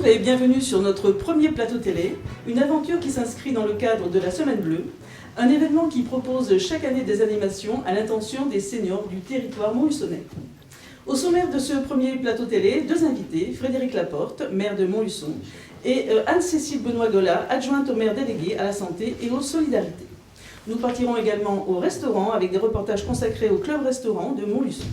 Bonjour et bienvenue sur notre premier plateau télé, une aventure qui s'inscrit dans le cadre de la Semaine Bleue, un événement qui propose chaque année des animations à l'intention des seniors du territoire montluçonnais. Au sommaire de ce premier plateau télé, deux invités, Frédéric Laporte, maire de Montluçon, et Anne-Cécile Benoît-Gola, adjointe au maire délégué à la santé et aux solidarités. Nous partirons également au restaurant avec des reportages consacrés au club restaurant de Montluçon.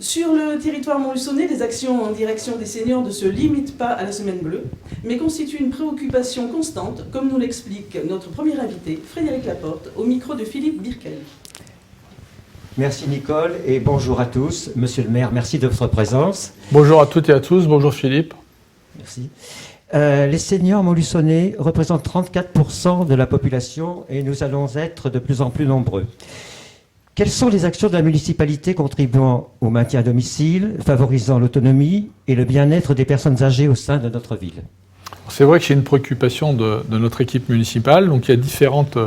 Sur le territoire montluçonnais, les actions en direction des seniors ne se limitent pas à la Semaine Bleue, mais constituent une préoccupation constante, comme nous l'explique notre premier invité, Frédéric Laporte, au micro de Philippe Birkel. Merci Nicole et bonjour à tous. Monsieur le maire, merci de votre présence. Bonjour à toutes et à tous, bonjour Philippe. Merci. Les seniors montluçonnais représentent 34% de la population et nous allons être de plus en plus nombreux. Quelles sont les actions de la municipalité contribuant au maintien à domicile, favorisant l'autonomie et le bien-être des personnes âgées au sein de notre ville? C'est vrai que c'est une préoccupation de notre équipe municipale, donc il y a différentes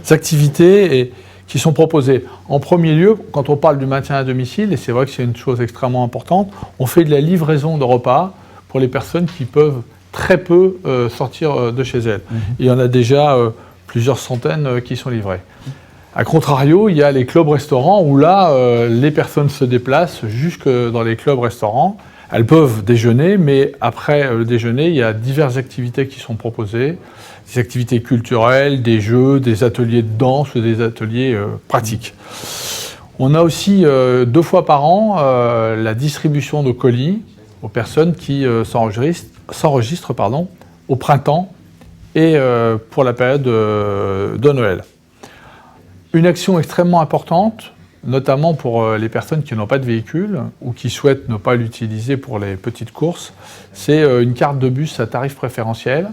activités qui sont proposées. En premier lieu, quand on parle du maintien à domicile, et c'est vrai que c'est une chose extrêmement importante, on fait de la livraison de repas pour les personnes qui peuvent très peu sortir de chez elles. Il y en a déjà plusieurs centaines qui sont livrées. A contrario, il y a les clubs-restaurants où là, les personnes se déplacent jusque dans les clubs-restaurants. Elles peuvent déjeuner, mais après le déjeuner, il y a diverses activités qui sont proposées. Des activités culturelles, des jeux, des ateliers de danse ou des ateliers pratiques. On a aussi 2 fois par an la distribution de colis aux personnes qui s'enregistrent au printemps et pour la période de Noël. Une action extrêmement importante, notamment pour les personnes qui n'ont pas de véhicule ou qui souhaitent ne pas l'utiliser pour les petites courses, c'est une carte de bus à tarif préférentiel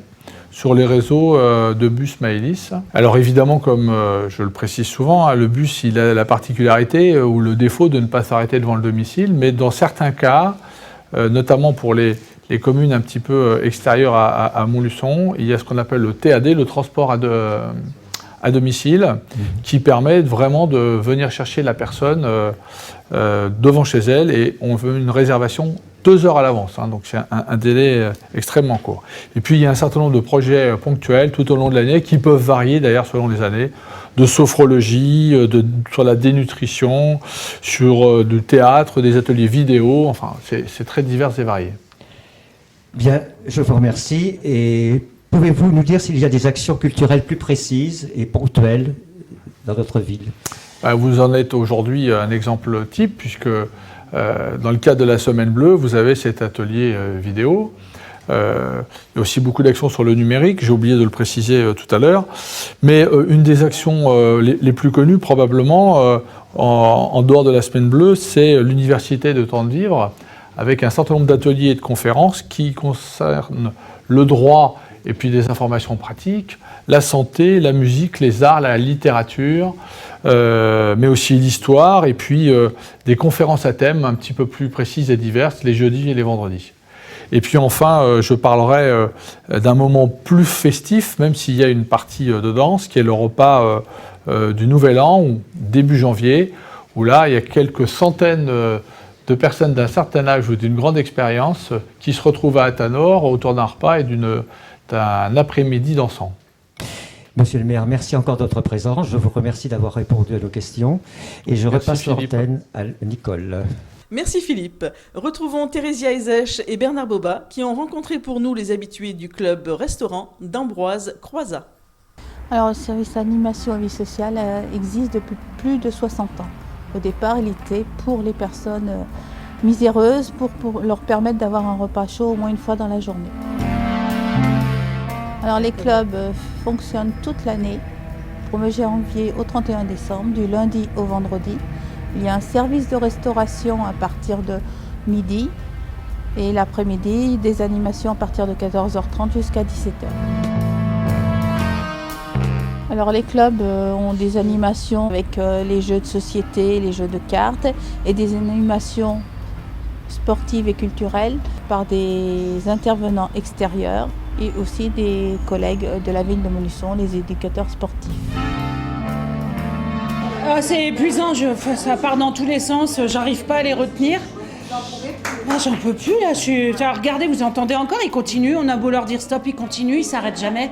sur les réseaux de bus Maëlys. Alors évidemment, comme je le précise souvent, le bus il a la particularité ou le défaut de ne pas s'arrêter devant le domicile, mais dans certains cas, notamment pour les communes un petit peu extérieures à Montluçon, il y a ce qu'on appelle le TAD, le transport à domicile, qui permet vraiment de venir chercher la personne devant chez elle, et on veut une réservation 2 heures à l'avance, donc c'est un délai extrêmement court. Et puis il y a un certain nombre de projets ponctuels tout au long de l'année qui peuvent varier d'ailleurs selon les années, de sophrologie, sur la dénutrition, sur du théâtre, des ateliers vidéo, enfin c'est très divers et varié. Bien, je vous remercie et pouvez-vous nous dire s'il y a des actions culturelles plus précises et ponctuelles dans notre ville? Vous en êtes aujourd'hui un exemple type, puisque dans le cadre de la Semaine Bleue, vous avez cet atelier vidéo. Il y a aussi beaucoup d'actions sur le numérique, j'ai oublié de le préciser tout à l'heure. Mais une des actions les plus connues, probablement, en dehors de la Semaine Bleue, c'est l'Université de Temps de Vivre, avec un certain nombre d'ateliers et de conférences qui concernent le droit et puis des informations pratiques, la santé, la musique, les arts, la littérature, mais aussi l'histoire, et puis des conférences à thème un petit peu plus précises et diverses, les jeudis et les vendredis. Et puis enfin, je parlerai d'un moment plus festif, même s'il y a une partie de danse, qui est le repas du Nouvel An, ou début janvier, où là, il y a quelques centaines de personnes d'un certain âge ou d'une grande expérience qui se retrouvent à Athanor autour d'un repas et d'un après-midi dansant. Monsieur le maire, merci encore de votre présence. Je vous remercie d'avoir répondu à nos questions. Et je repasse l'antenne à Nicole. Merci Philippe. Retrouvons Thérésia Ezech et Bernard Boba qui ont rencontré pour nous les habitués du club restaurant d'Ambroise Croizat. Alors le service animation et vie sociale existe depuis plus de 60 ans. Au départ, il était pour les personnes miséreuses, pour leur permettre d'avoir un repas chaud au moins une fois dans la journée. Alors les clubs fonctionnent toute l'année, du 1er janvier au 31 décembre, du lundi au vendredi. Il y a un service de restauration à partir de midi et l'après-midi, des animations à partir de 14h30 jusqu'à 17h. Alors les clubs ont des animations avec les jeux de société, les jeux de cartes et des animations sportives et culturelles par des intervenants extérieurs et aussi des collègues de la ville de Montluçon, les éducateurs sportifs. C'est épuisant, ça part dans tous les sens, j'arrive pas à les retenir. Ah, j'en peux plus là, regardez, vous entendez encore, ils continuent, on a beau leur dire stop, ils continuent, ils s'arrêtent jamais.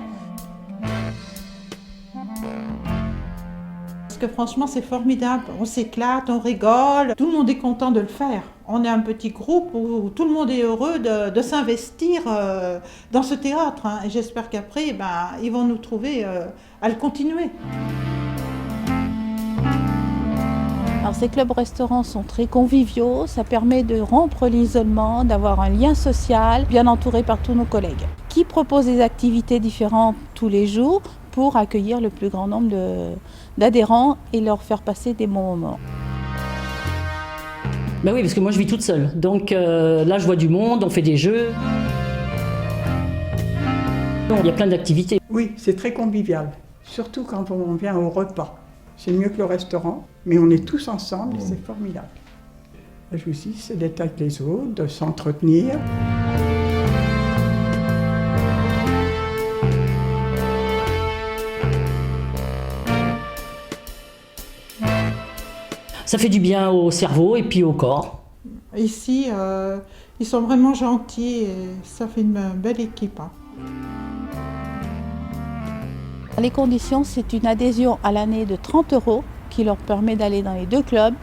Parce que franchement c'est formidable, on s'éclate, on rigole, tout le monde est content de le faire. On est un petit groupe où tout le monde est heureux de s'investir dans ce théâtre, hein. Et j'espère qu'après, ils vont nous trouver à le continuer. Alors, ces clubs-restaurants sont très conviviaux, ça permet de rompre l'isolement, d'avoir un lien social, bien entouré par tous nos collègues, qui proposent des activités différentes tous les jours pour accueillir le plus grand nombre d'adhérents et leur faire passer des bons moments. Ben oui, parce que moi je vis toute seule, donc là je vois du monde, on fait des jeux. Il y a plein d'activités. Oui, c'est très convivial, surtout quand on vient au repas. C'est mieux que le restaurant, mais on est tous ensemble, c'est formidable. Je vous dis, c'est d'être avec les autres, de s'entretenir. Ça fait du bien au cerveau et puis au corps. Ici, ils sont vraiment gentils et ça fait une belle équipe, hein. Les conditions, c'est une adhésion à l'année de 30 € qui leur permet d'aller dans les deux clubs,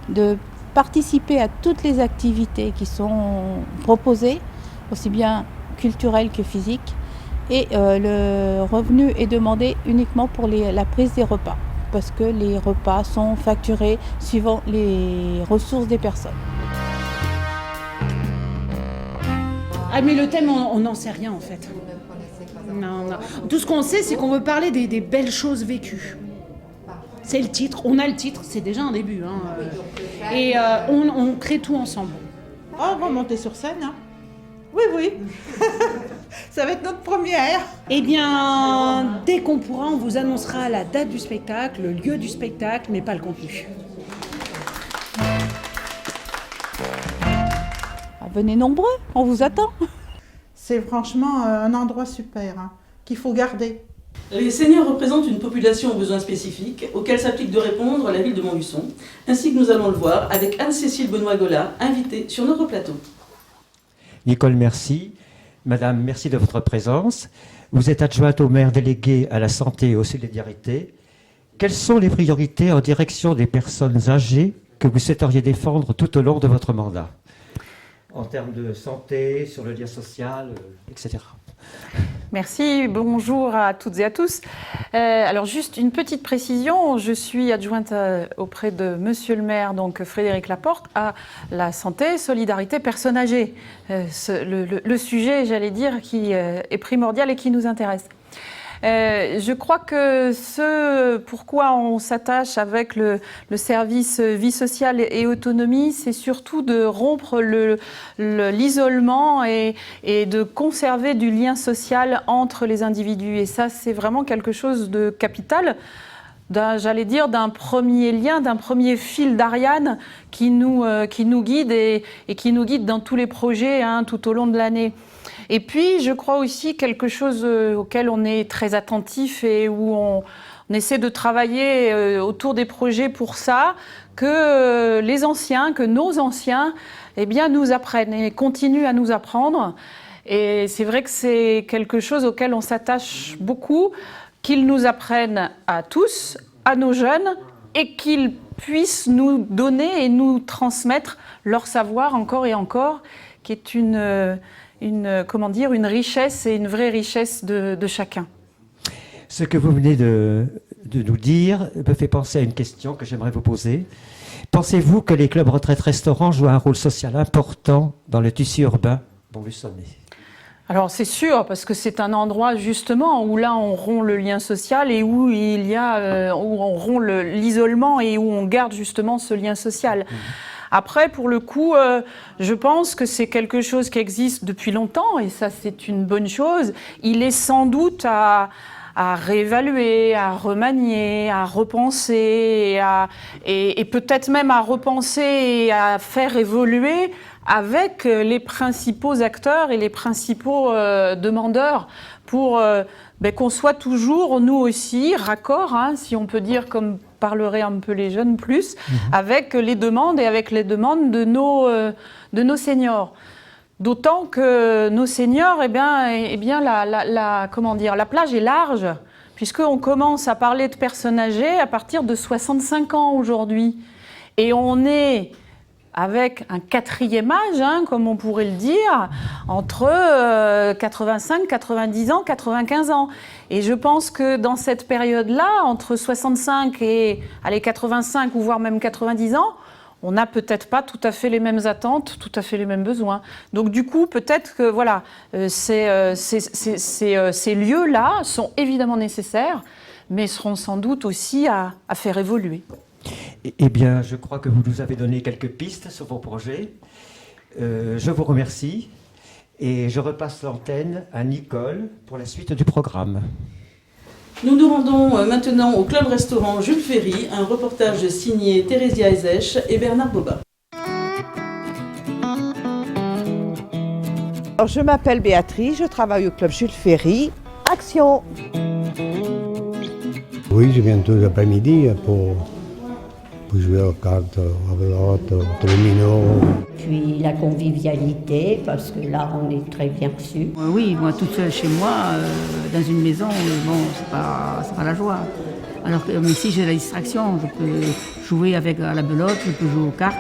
de participer à toutes les activités qui sont proposées, aussi bien culturelles que physiques. Et le revenu est demandé uniquement pour la prise des repas, parce que les repas sont facturés suivant les ressources des personnes. Ah mais le thème, on n'en sait rien en fait. Non. Tout ce qu'on sait, c'est qu'on veut parler des belles choses vécues. C'est le titre, on a le titre, c'est déjà un début. Hein. Et on crée tout ensemble. Oh, on va monter sur scène, hein. Oui. Ça va être notre première. Eh bien, dès qu'on pourra, on vous annoncera la date du spectacle, le lieu du spectacle, mais pas le contenu. Venez nombreux, on vous attend. C'est franchement un endroit super, hein, qu'il faut garder. Les seniors représentent une population aux besoins spécifiques auxquels s'applique de répondre la ville de Montluçon, ainsi que nous allons le voir avec Anne-Cécile Benoît-Gola, invitée sur notre plateau. Nicole, merci. Madame, merci de votre présence. Vous êtes adjointe au maire délégué à la santé et aux solidarités. Quelles sont les priorités en direction des personnes âgées que vous souhaiteriez défendre tout au long de votre mandat ? En termes de santé, sur le lien social, etc. Merci, bonjour à toutes et à tous. Alors juste une petite précision, je suis adjointe auprès de Monsieur le maire, donc Frédéric Laporte, à la santé, solidarité, personnes âgées. Le sujet, j'allais dire, qui est primordial et qui nous intéresse. Je crois que ce pourquoi on s'attache avec le service vie sociale et autonomie, c'est surtout de rompre l'isolement et de conserver du lien social entre les individus. Et ça, c'est vraiment quelque chose de capital. J'allais dire d'un premier lien, d'un premier fil d'Ariane qui nous guide et qui nous guide dans tous les projets tout au long de l'année. Et puis, je crois aussi quelque chose auquel on est très attentif et où on essaie de travailler autour des projets pour ça, que les anciens, que nos anciens, nous apprennent et continuent à nous apprendre. Et c'est vrai que c'est quelque chose auquel on s'attache beaucoup, qu'ils nous apprennent à tous, à nos jeunes, et qu'ils puissent nous donner et nous transmettre leur savoir encore et encore, qui est une richesse et une vraie richesse de chacun. Ce que vous venez de nous dire me fait penser à une question que j'aimerais vous poser. Pensez-vous que les clubs retraite-restaurants jouent un rôle social important dans le tissu urbain montluçonnais ? Alors c'est sûr, parce que c'est un endroit justement où là on rompt le lien social et où où on rompt l'isolement et où on garde justement ce lien social. Après, pour le coup, je pense que c'est quelque chose qui existe depuis longtemps et ça, c'est une bonne chose. Il est sans doute à réévaluer, à remanier, à repenser et peut-être même à repenser et à faire évoluer avec les principaux acteurs et les principaux demandeurs pour qu'on soit toujours, nous aussi, raccord, si on peut dire comme parlerait un peu les jeunes plus, avec les demandes et avec les demandes de nos seniors. D'autant que nos seniors, la plage est large, puisqu'on commence à parler de personnes âgées à partir de 65 ans aujourd'hui. Et on est avec un quatrième âge, comme on pourrait le dire, entre 85, 90 ans, 95 ans. Et je pense que dans cette période-là, entre 65 et 85 ou voire même 90 ans, on n'a peut-être pas tout à fait les mêmes attentes, tout à fait les mêmes besoins. Donc du coup, peut-être que voilà, ces lieux-là sont évidemment nécessaires, mais seront sans doute aussi à faire évoluer. Eh bien, je crois que vous nous avez donné quelques pistes sur vos projets. Je vous remercie et je repasse l'antenne à Nicole pour la suite du programme. Nous nous rendons maintenant au club-restaurant Jules Ferry, un reportage signé Thérésia Ezech et Bernard Boba. Alors, je m'appelle Béatrice, je travaille au club Jules Ferry. Action! Oui, je viens tous les après-midi pour jouer aux cartes, à belote, au domino. Puis la convivialité, parce que là, on est très bien reçus. Oui, moi, toute seule chez moi, dans une maison, bon, c'est pas la joie. Alors que ici, j'ai la distraction. Je peux jouer avec la belote, je peux jouer aux cartes.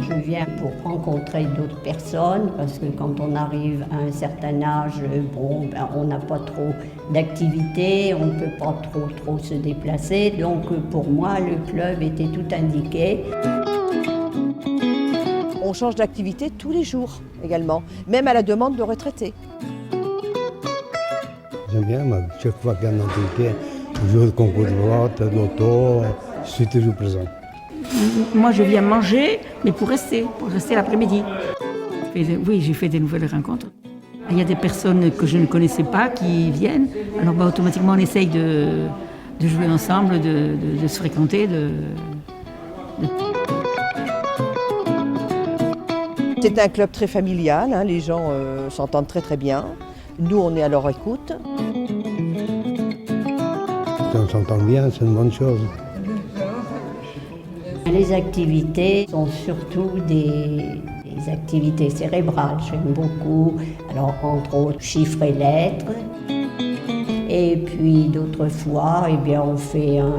Je viens pour rencontrer d'autres personnes, parce que quand on arrive à un certain âge, on n'a pas trop d'activité, on ne peut pas trop se déplacer. Donc pour moi, le club était tout indiqué. On change d'activité tous les jours également, même à la demande de retraités. J'aime bien, chaque fois qu'il y a un activité, je joue au concours de belote, de loto, je suis toujours présent. Moi, je viens manger, mais pour rester l'après-midi. Oui, j'ai fait des nouvelles rencontres. Il y a des personnes que je ne connaissais pas qui viennent. Alors, automatiquement, on essaye de jouer ensemble, de se fréquenter. C'est un club très familial, les gens s'entendent très très bien. Nous, on est à leur écoute. Si on s'entend bien, c'est une bonne chose. Les activités sont surtout des activités cérébrales, j'aime beaucoup. Alors, entre autres, chiffres et lettres. Et puis, d'autres fois, on fait un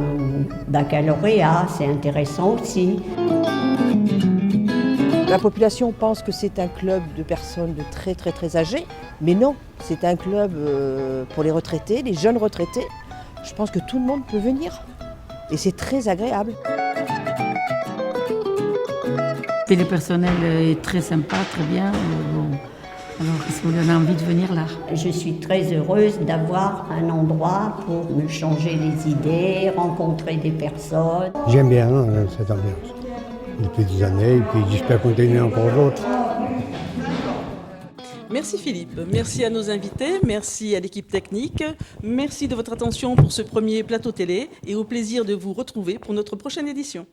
baccalauréat, c'est intéressant aussi. La population pense que c'est un club de personnes de très très très âgées, mais non, c'est un club pour les retraités, les jeunes retraités. Je pense que tout le monde peut venir et c'est très agréable. Et le personnel est très sympa, très bien. Alors, est-ce qu'on a envie de venir là? Je suis très heureuse d'avoir un endroit pour me changer les idées, rencontrer des personnes. J'aime bien cette ambiance. Depuis des années, et puis j'espère continuer encore d'autres. Merci Philippe, merci à nos invités, merci à l'équipe technique, merci de votre attention pour ce premier plateau télé et au plaisir de vous retrouver pour notre prochaine édition.